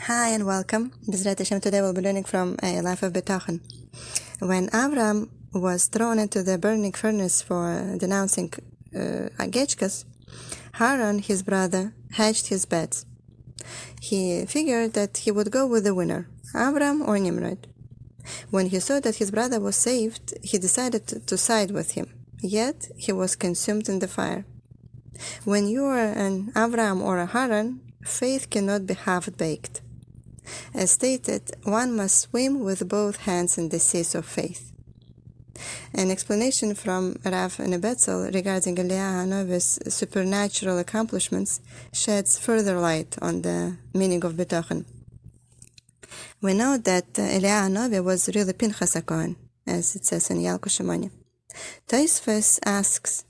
Hi and welcome. B'ezrat Hashem, today we'll be learning from a life of Bitachon. When Avram was thrown into the burning furnace for denouncing Agechkas, Haran, his brother, hedged his bets. He figured that he would go with the winner, Avram or Nimrod. When he saw that his brother was saved, he decided to side with him, yet he was consumed in the fire. When you are an Avram or a Haran, faith cannot be half-baked. As stated, one must swim with both hands in the seas of faith. An explanation from Rav Nebetzel regarding Eliyahu Hanavi's supernatural accomplishments sheds further light on the meaning of Bitachon. We know that Eliyahu Hanavi was really Pinchas HaKohen, as it says in Yalkut Shimoni. Tosfos asks,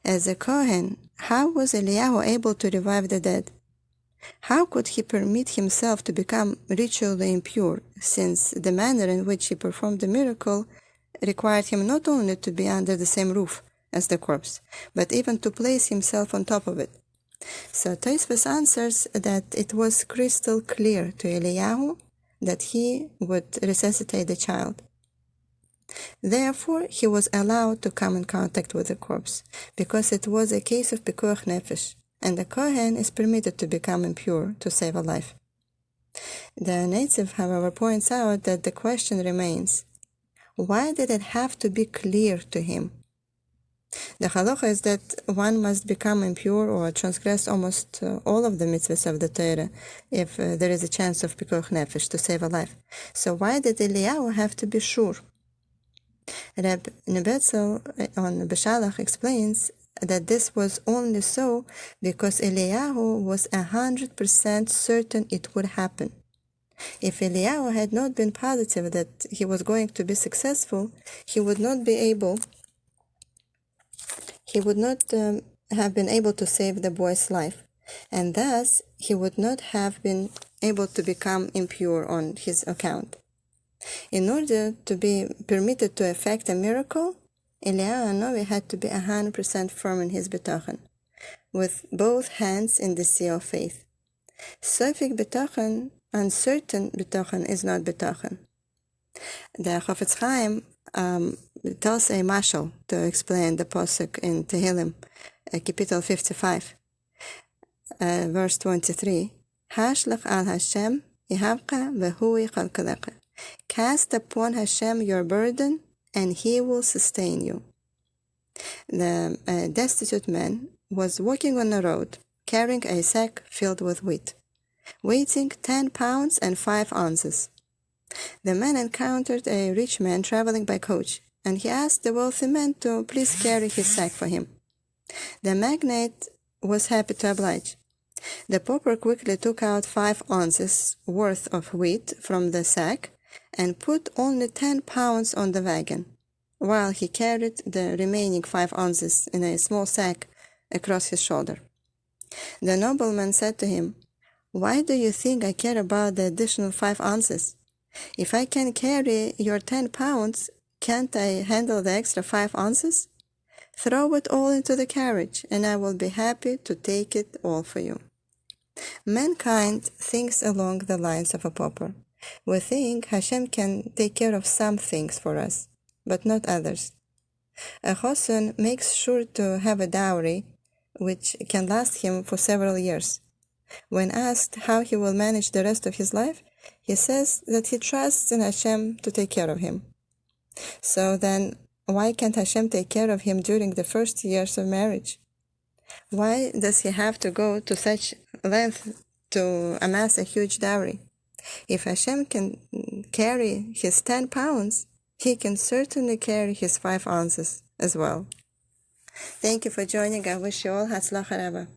as a Kohen, how was Eliyahu able to revive the dead? How could he permit himself to become ritually impure, since the manner in which he performed the miracle required him not only to be under the same roof as the corpse, but even to place himself on top of it? So Tosfos answers that it was crystal clear to Eliyahu that he would resuscitate the child. Therefore, he was allowed to come in contact with the corpse, because it was a case of pikuach nefesh, and the Kohen is permitted to become impure to save a life. The native, however, points out that the question remains, why did it have to be clear to him? The halacha is that one must become impure or transgress almost all of the mitzvahs of the Torah if there is a chance of pikuach nefesh to save a life. So why did Eliyahu have to be sure? Reb Nebetzel on Beshalach explains that this was only so because Eliyahu was 100% certain it would happen. If Eliyahu had not been positive that he was going to be successful, he would not have been able to save the boy's life, and thus he would not have been able to become impure on his account. In order to be permitted to effect a miracle, Eliyahu Hanavi had to be 100% firm in his Bitachon, with both hands in the sea of faith. Sofik Bitachon, uncertain Bitachon, is not Bitachon. The Chofetz Chaim tells a mashal to explain the pasuk in Tehillim, Kapitel 55, verse 23. Hashlach al Hashem yihavka v'hu yichalkalecha. Cast upon Hashem your burden, and He will sustain you. The destitute man was walking on a road, carrying a sack filled with wheat, weighing 10 pounds and 5 ounces. The man encountered a rich man traveling by coach, and he asked the wealthy man to please carry his sack for him. The magnate was happy to oblige. The pauper quickly took out 5 ounces worth of wheat from the sack and put only 10 pounds on the wagon, while he carried the remaining 5 ounces in a small sack across his shoulder. The nobleman said to him, "Why do you think I care about the additional 5 ounces? If I can carry your 10 pounds, can't I handle the extra 5 ounces? Throw it all into the carriage, and I will be happy to take it all for you." Mankind thinks along the lines of a pauper. We think Hashem can take care of some things for us, but not others. A chosun makes sure to have a dowry which can last him for several years. When asked how he will manage the rest of his life, he says that he trusts in Hashem to take care of him. So then, why can't Hashem take care of him during the first years of marriage? Why does he have to go to such length to amass a huge dowry? If Hashem can carry his 10 pounds, He can certainly carry his 5 ounces as well. Thank you for joining. I wish you all Hatzlacha Rabba.